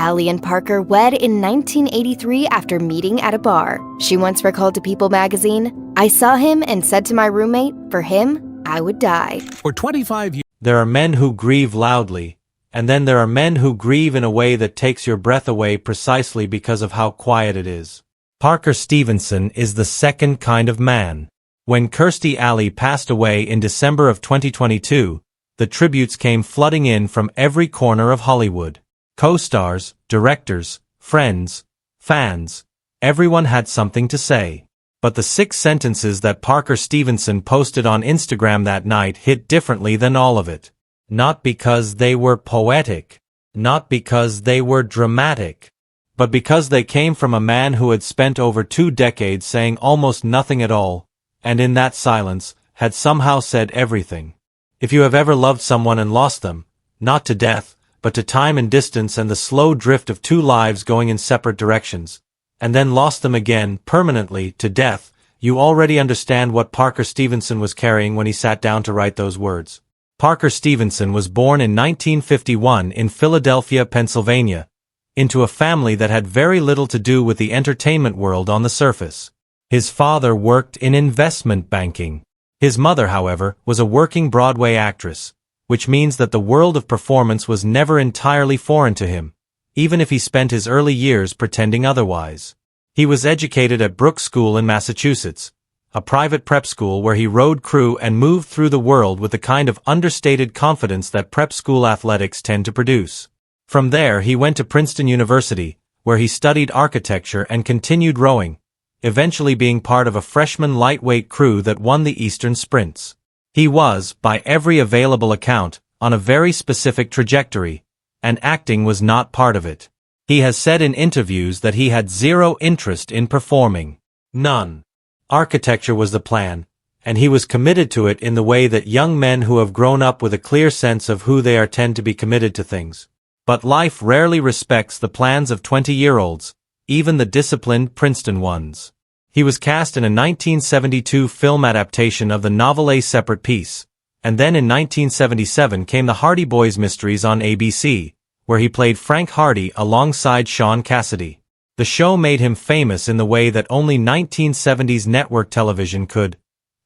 Alley and Parker wed in 1983 after meeting at a bar. She once recalled to People magazine, "I saw him and said to my roommate, for him, I would die." For 25 years, there are men who grieve loudly, and then there are men who grieve in a way that takes your breath away precisely because of how quiet it is. Parker Stevenson is the second kind of man. When Kirstie Alley passed away in December of 2022, the tributes came flooding in from every corner of Hollywood. Co-stars, directors, friends, fans, everyone had something to say. But the 6 sentences that Parker Stevenson posted on Instagram that night hit differently than all of it. Not because they were poetic, not because they were dramatic, but because they came from a man who had spent over 2 decades saying almost nothing at all, and in that silence, had somehow said everything. If you have ever loved someone and lost them, not to death, but to time and distance and the slow drift of 2 lives going in separate directions, and then lost them again, permanently, to death, you already understand what Parker Stevenson was carrying when he sat down to write those words. Parker Stevenson was born in 1951 in Philadelphia, Pennsylvania, into a family that had very little to do with the entertainment world on the surface. His father worked in investment banking. His mother, however, was a working Broadway actress, which means that the world of performance was never entirely foreign to him, even if he spent his early years pretending otherwise. He was educated at Brooks School in Massachusetts, a private prep school where he rode crew and moved through the world with the kind of understated confidence that prep school athletics tend to produce. From there he went to Princeton University, where he studied architecture and continued rowing, eventually being part of a freshman lightweight crew that won the Eastern Sprints. He was, by every available account, on a very specific trajectory, and acting was not part of it. He has said in interviews that he had zero interest in performing. None. Architecture was the plan, and he was committed to it in the way that young men who have grown up with a clear sense of who they are tend to be committed to things. But life rarely respects the plans of 20-year-olds, even the disciplined Princeton ones. He was cast in a 1972 film adaptation of the novel A Separate Piece, and then in 1977 came the Hardy Boys Mysteries on ABC, where he played Frank Hardy alongside Sean Cassidy. The show made him famous in the way that only 1970s network television could.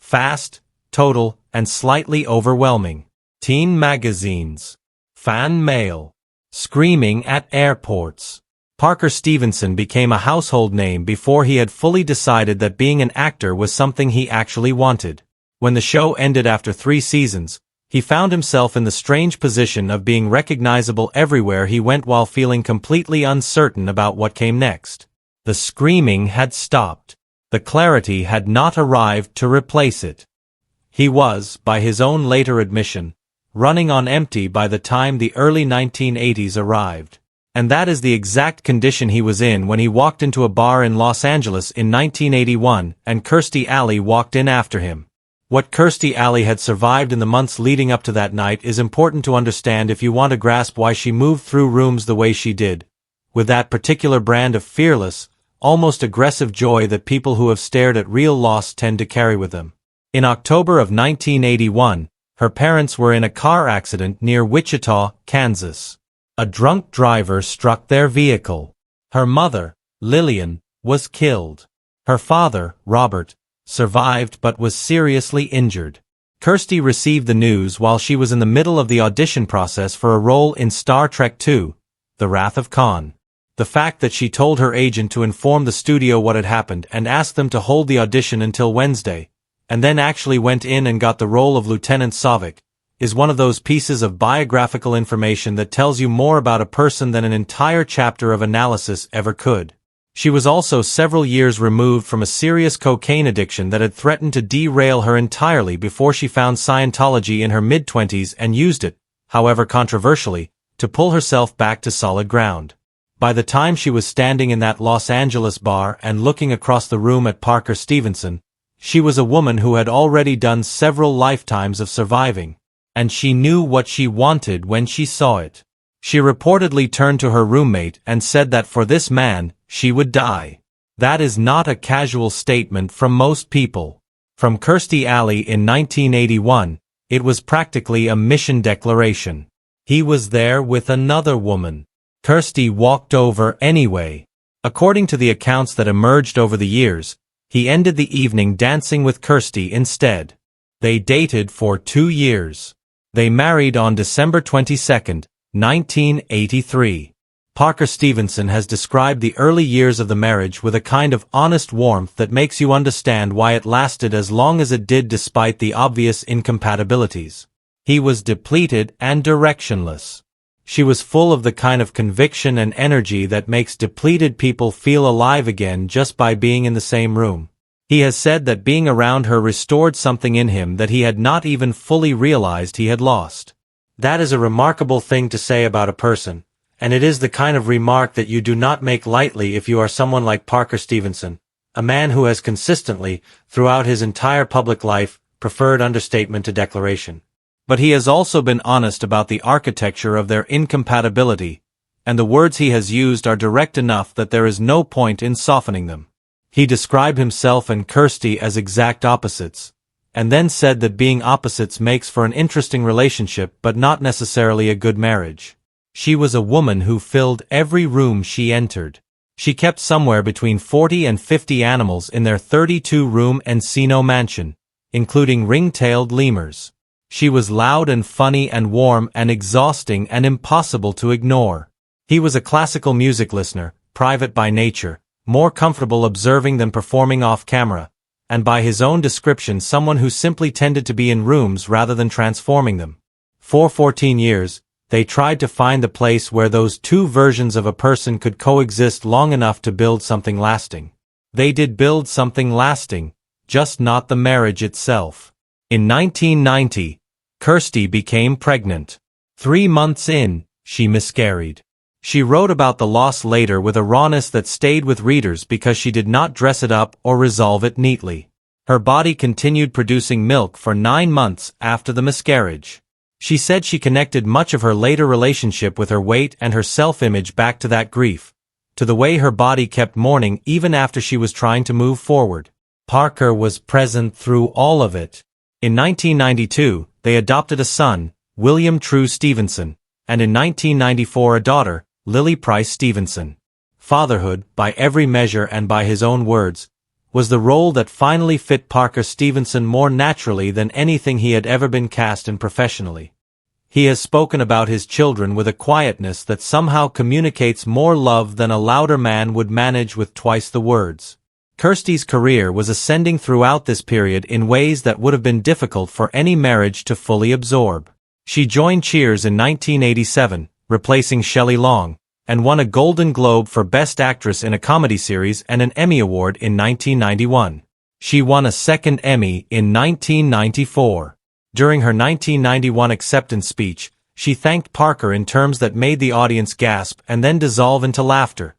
Fast, total, and slightly overwhelming. Teen magazines. Fan mail. Screaming at airports. Parker Stevenson became a household name before he had fully decided that being an actor was something he actually wanted. When the show ended after 3 seasons, he found himself in the strange position of being recognizable everywhere he went while feeling completely uncertain about what came next. The screaming had stopped. The clarity had not arrived to replace it. He was, by his own later admission, running on empty by the time the early 1980s arrived. And that is the exact condition he was in when he walked into a bar in Los Angeles in 1981 and Kirstie Alley walked in after him. What Kirstie Alley had survived in the months leading up to that night is important to understand if you want to grasp why she moved through rooms the way she did, with that particular brand of fearless, almost aggressive joy that people who have stared at real loss tend to carry with them. In October of 1981, her parents were in a car accident near Wichita, Kansas. A drunk driver struck their vehicle. Her mother, Lillian, was killed. Her father, Robert, survived but was seriously injured. Kirstie received the news while she was in the middle of the audition process for a role in Star Trek II, The Wrath of Khan. The fact that she told her agent to inform the studio what had happened and asked them to hold the audition until Wednesday, and then actually went in and got the role of Lieutenant Savick, is one of those pieces of biographical information that tells you more about a person than an entire chapter of analysis ever could. She was also several years removed from a serious cocaine addiction that had threatened to derail her entirely before she found Scientology in her mid-20s and used it, however controversially, to pull herself back to solid ground. By the time she was standing in that Los Angeles bar and looking across the room at Parker Stevenson, she was a woman who had already done several lifetimes of surviving. And she knew what she wanted when she saw it. She reportedly turned to her roommate and said that for this man, she would die. That is not a casual statement from most people. From Kirstie Alley in 1981, it was practically a mission declaration. He was there with another woman. Kirstie walked over anyway. According to the accounts that emerged over the years, he ended the evening dancing with Kirstie instead. They dated for 2 years. They married on December 22, 1983. Parker Stevenson has described the early years of the marriage with a kind of honest warmth that makes you understand why it lasted as long as it did despite the obvious incompatibilities. He was depleted and directionless. She was full of the kind of conviction and energy that makes depleted people feel alive again just by being in the same room. He has said that being around her restored something in him that he had not even fully realized he had lost. That is a remarkable thing to say about a person, and it is the kind of remark that you do not make lightly if you are someone like Parker Stevenson, a man who has consistently, throughout his entire public life, preferred understatement to declaration. But he has also been honest about the architecture of their incompatibility, and the words he has used are direct enough that there is no point in softening them. He described himself and Kirstie as exact opposites, and then said that being opposites makes for an interesting relationship but not necessarily a good marriage. She was a woman who filled every room she entered. She kept somewhere between 40 and 50 animals in their 32-room Encino mansion, including ring-tailed lemurs. She was loud and funny and warm and exhausting and impossible to ignore. He was a classical music listener, private by nature, more comfortable observing than performing off-camera, and by his own description someone who simply tended to be in rooms rather than transforming them. For 14 years, they tried to find the place where those two versions of a person could coexist long enough to build something lasting. They did build something lasting, just not the marriage itself. In 1990, Kirstie became pregnant. 3 months in, she miscarried. She wrote about the loss later with a rawness that stayed with readers because she did not dress it up or resolve it neatly. Her body continued producing milk for 9 months after the miscarriage. She said she connected much of her later relationship with her weight and her self-image back to that grief, to the way her body kept mourning even after she was trying to move forward. Parker was present through all of it. In 1992, they adopted a son, William True Stevenson, and in 1994 a daughter, Lily Price Stevenson. Fatherhood, by every measure and by his own words, was the role that finally fit Parker Stevenson more naturally than anything he had ever been cast in professionally. He has spoken about his children with a quietness that somehow communicates more love than a louder man would manage with twice the words. Kirstie's career was ascending throughout this period in ways that would have been difficult for any marriage to fully absorb. She joined Cheers in 1987, replacing Shelley Long, and won a Golden Globe for Best Actress in a Comedy Series and an Emmy Award in 1991. She won a second Emmy in 1994. During her 1991 acceptance speech, she thanked Parker in terms that made the audience gasp and then dissolve into laughter,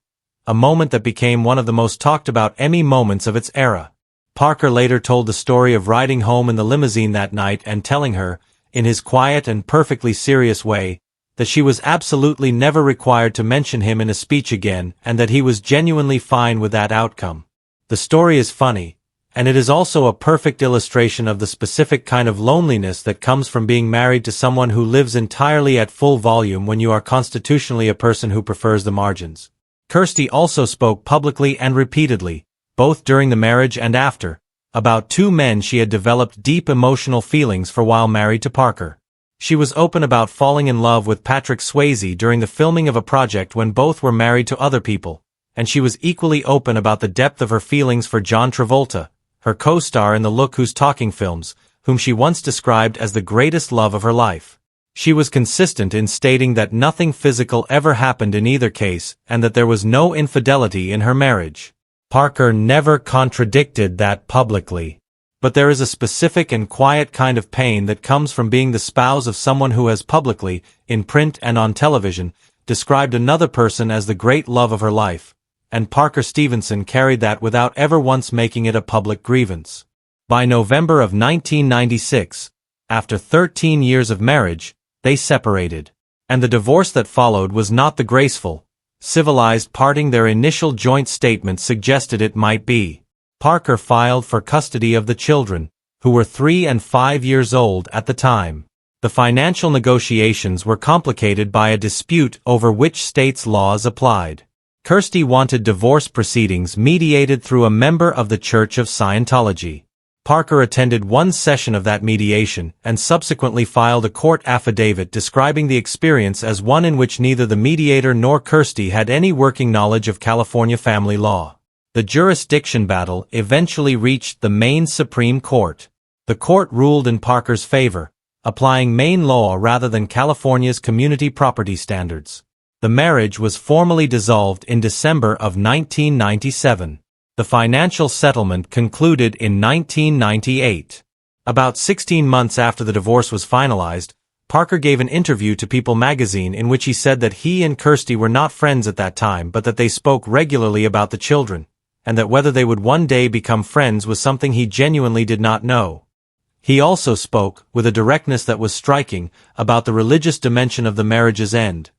a moment that became one of the most talked-about Emmy moments of its era. Parker later told the story of riding home in the limousine that night and telling her, in his quiet and perfectly serious way, that she was absolutely never required to mention him in a speech again and that he was genuinely fine with that outcome. The story is funny, and it is also a perfect illustration of the specific kind of loneliness that comes from being married to someone who lives entirely at full volume when you are constitutionally a person who prefers the margins. Kirstie also spoke publicly and repeatedly, both during the marriage and after, about two men she had developed deep emotional feelings for while married to Parker. She was open about falling in love with Patrick Swayze during the filming of a project when both were married to other people, and she was equally open about the depth of her feelings for John Travolta, her co-star in the Look Who's Talking films, whom she once described as the greatest love of her life. She was consistent in stating that nothing physical ever happened in either case and that there was no infidelity in her marriage. Parker never contradicted that publicly. But there is a specific and quiet kind of pain that comes from being the spouse of someone who has publicly, in print and on television, described another person as the great love of her life, and Parker Stevenson carried that without ever once making it a public grievance. By November of 1996, after 13 years of marriage, they separated. And the divorce that followed was not the graceful, civilized parting their initial joint statement suggested it might be. Parker filed for custody of the children, who were 3 and 5 years old at the time. The financial negotiations were complicated by a dispute over which state's laws applied. Kirstie wanted divorce proceedings mediated through a member of the Church of Scientology. Parker attended one session of that mediation and subsequently filed a court affidavit describing the experience as one in which neither the mediator nor Kirstie had any working knowledge of California family law. The jurisdiction battle eventually reached the Maine Supreme Court. The court ruled in Parker's favor, applying Maine law rather than California's community property standards. The marriage was formally dissolved in December of 1997. The financial settlement concluded in 1998. About 16 months after the divorce was finalized, Parker gave an interview to People magazine in which he said that he and Kirstie were not friends at that time but that they spoke regularly about the children, and that whether they would one day become friends was something he genuinely did not know. He also spoke, with a directness that was striking, about the religious dimension of the marriage's end.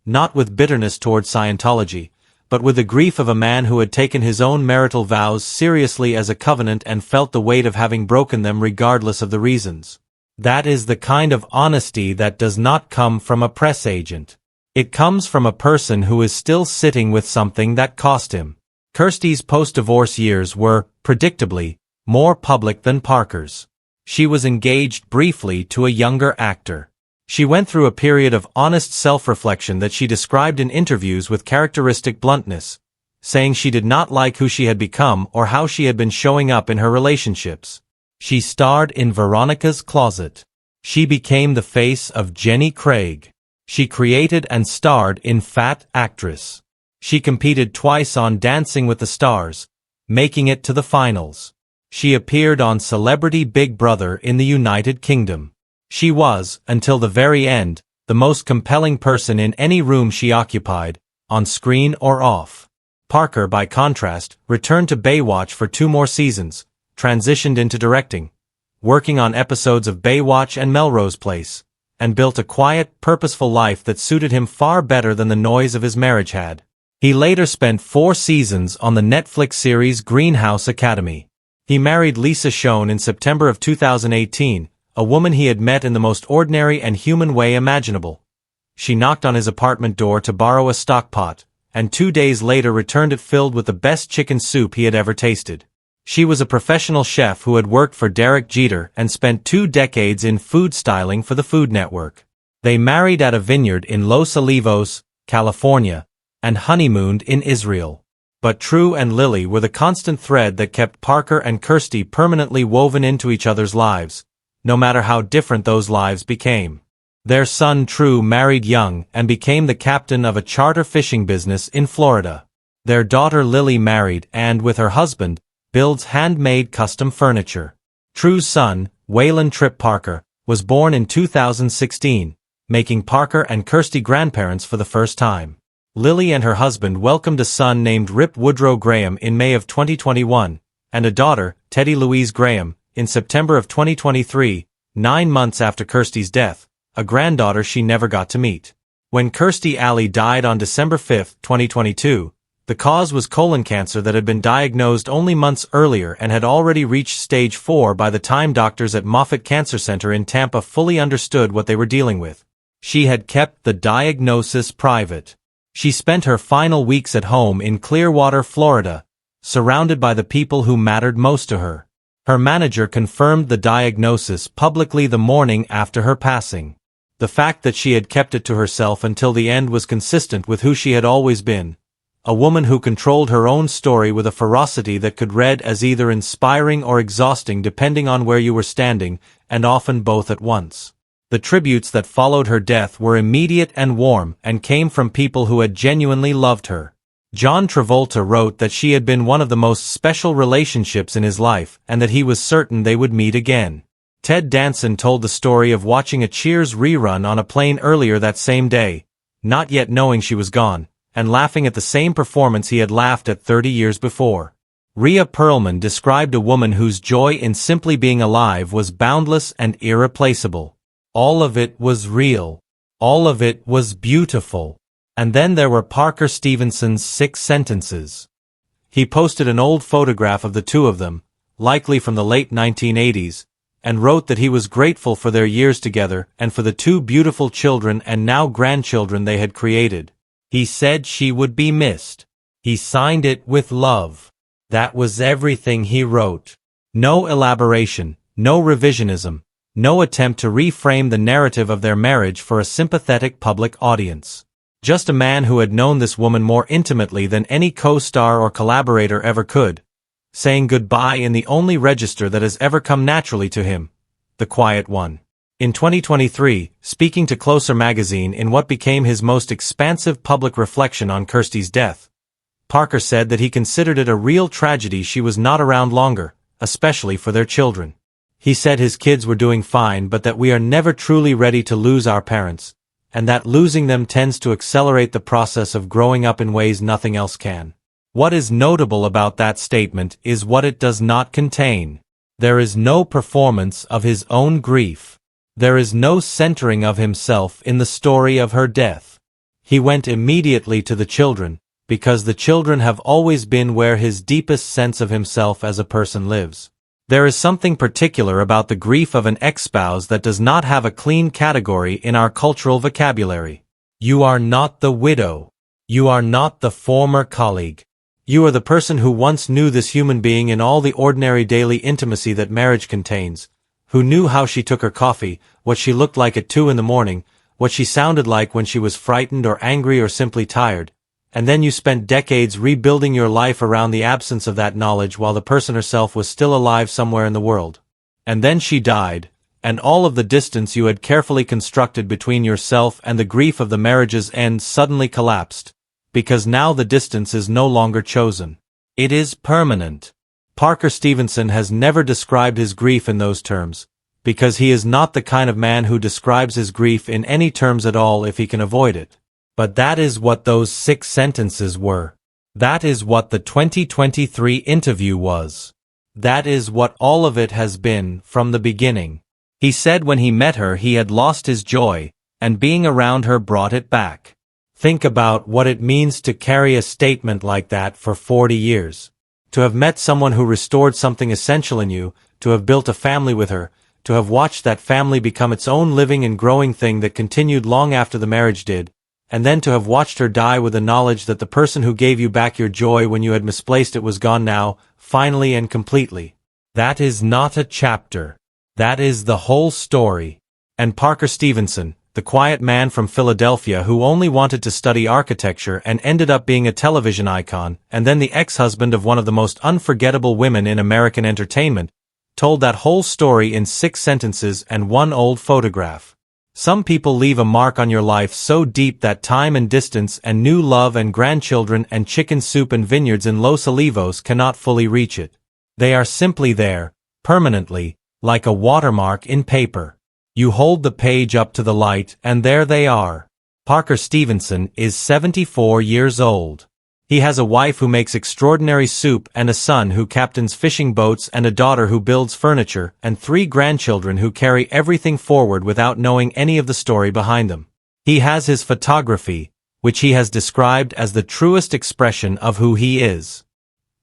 Not with bitterness toward Scientology, but with the grief of a man who had taken his own marital vows seriously as a covenant and felt the weight of having broken them regardless of the reasons. That is the kind of honesty that does not come from a press agent. It comes from a person who is still sitting with something that cost him. Kirstie's post-divorce years were, predictably, more public than Parker's. She was engaged briefly to a younger actor. She went through a period of honest self-reflection that she described in interviews with characteristic bluntness, saying she did not like who she had become or how she had been showing up in her relationships. She starred in Veronica's Closet. She became the face of Jenny Craig. She created and starred in Fat Actress. She competed twice on Dancing with the Stars, making it to the finals. She appeared on Celebrity Big Brother in the United Kingdom. She was, until the very end, the most compelling person in any room she occupied, on screen or off. Parker, by contrast, returned to Baywatch for 2 more seasons, transitioned into directing, working on episodes of Baywatch and Melrose Place, and built a quiet, purposeful life that suited him far better than the noise of his marriage had. He later spent 4 seasons on the Netflix series Greenhouse Academy. He married Lisa Schoen in September of 2018, a woman he had met in the most ordinary and human way imaginable. She knocked on his apartment door to borrow a stock pot, and 2 days later returned it filled with the best chicken soup he had ever tasted. She was a professional chef who had worked for Derek Jeter and spent 2 decades in food styling for the Food Network. They married at a vineyard in Los Olivos, California, and honeymooned in Israel. But True and Lily were the constant thread that kept Parker and Kirstie permanently woven into each other's lives, no matter how different those lives became. Their son True married young and became the captain of a charter fishing business in Florida. Their daughter Lily married and, with her husband, builds handmade custom furniture. True's son, Waylon Tripp Parker, was born in 2016, making Parker and Kirstie grandparents for the first time. Lily and her husband welcomed a son named Rip Woodrow Graham in May of 2021, and a daughter, Teddy Louise Graham, in September of 2023, 9 months after Kirstie's death, a granddaughter she never got to meet. When Kirstie Alley died on December 5, 2022, the cause was colon cancer that had been diagnosed only months earlier and had already reached stage 4 by the time doctors at Moffitt Cancer Center in Tampa fully understood what they were dealing with. She had kept the diagnosis private. She spent her final weeks at home in Clearwater, Florida, surrounded by the people who mattered most to her. Her manager confirmed the diagnosis publicly the morning after her passing. The fact that she had kept it to herself until the end was consistent with who she had always been, a woman who controlled her own story with a ferocity that could read as either inspiring or exhausting depending on where you were standing, and often both at once. The tributes that followed her death were immediate and warm and came from people who had genuinely loved her. John Travolta wrote that she had been one of the most special relationships in his life and that he was certain they would meet again. Ted Danson told the story of watching a Cheers rerun on a plane earlier that same day, not yet knowing she was gone, and laughing at the same performance he had laughed at 30 years before. Rhea Perlman described a woman whose joy in simply being alive was boundless and irreplaceable. All of it was real. All of it was beautiful. And then there were Parker Stevenson's 6 sentences. He posted an old photograph of the two of them, likely from the late 1980s, and wrote that he was grateful for their years together and for the 2 beautiful children and now grandchildren they had created. He said she would be missed. He signed it with love. That was everything he wrote. No elaboration, no revisionism, no attempt to reframe the narrative of their marriage for a sympathetic public audience. Just a man who had known this woman more intimately than any co-star or collaborator ever could, saying goodbye in the only register that has ever come naturally to him, the quiet one. In 2023, speaking to Closer magazine in what became his most expansive public reflection on Kirstie's death, Parker said that he considered it a real tragedy she was not around longer, especially for their children. He said his kids were doing fine but that we are never truly ready to lose our parents, and that losing them tends to accelerate the process of growing up in ways nothing else can. What is notable about that statement is what it does not contain. There is no performance of his own grief. There is no centering of himself in the story of her death. He went immediately to the children, because the children have always been where his deepest sense of himself as a person lives. There is something particular about the grief of an ex-spouse that does not have a clean category in our cultural vocabulary. You are not the widow. You are not the former colleague. You are the person who once knew this human being in all the ordinary daily intimacy that marriage contains, who knew how she took her coffee, what she looked like at 2 in the morning, what she sounded like when she was frightened or angry or simply tired, and then you spent decades rebuilding your life around the absence of that knowledge while the person herself was still alive somewhere in the world. And then she died, and all of the distance you had carefully constructed between yourself and the grief of the marriage's end suddenly collapsed, because now the distance is no longer chosen. It is permanent. Parker Stevenson has never described his grief in those terms, because he is not the kind of man who describes his grief in any terms at all if he can avoid it. But that is what those 6 sentences were. That is what the 2023 interview was. That is what all of it has been from the beginning. He said when he met her he had lost his joy, and being around her brought it back. Think about what it means to carry a statement like that for 40 years. To have met someone who restored something essential in you, to have built a family with her, to have watched that family become its own living and growing thing that continued long after the marriage did, and then to have watched her die with the knowledge that the person who gave you back your joy when you had misplaced it was gone now, finally and completely. That is not a chapter. That is the whole story. And Parker Stevenson, the quiet man from Philadelphia who only wanted to study architecture and ended up being a television icon, and then the ex-husband of one of the most unforgettable women in American entertainment, told that whole story in 6 sentences and 1 old photograph. Some people leave a mark on your life so deep that time and distance and new love and grandchildren and chicken soup and vineyards in Los Olivos cannot fully reach it. They are simply there, permanently, like a watermark in paper. You hold the page up to the light and there they are. Parker Stevenson is 74 years old. He has a wife who makes extraordinary soup and a son who captains fishing boats and a daughter who builds furniture and 3 grandchildren who carry everything forward without knowing any of the story behind them. He has his photography, which he has described as the truest expression of who he is.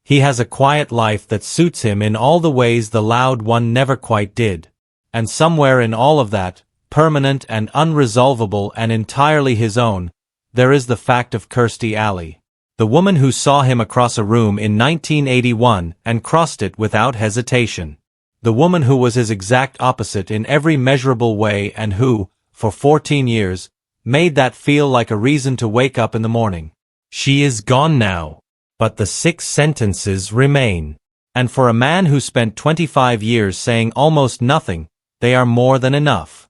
He has a quiet life that suits him in all the ways the loud one never quite did. And somewhere in all of that, permanent and unresolvable and entirely his own, there is the fact of Kirstie Alley. The woman who saw him across a room in 1981 and crossed it without hesitation. The woman who was his exact opposite in every measurable way and who, for 14 years, made that feel like a reason to wake up in the morning. She is gone now. But the 6 sentences remain. And for a man who spent 25 years saying almost nothing, they are more than enough.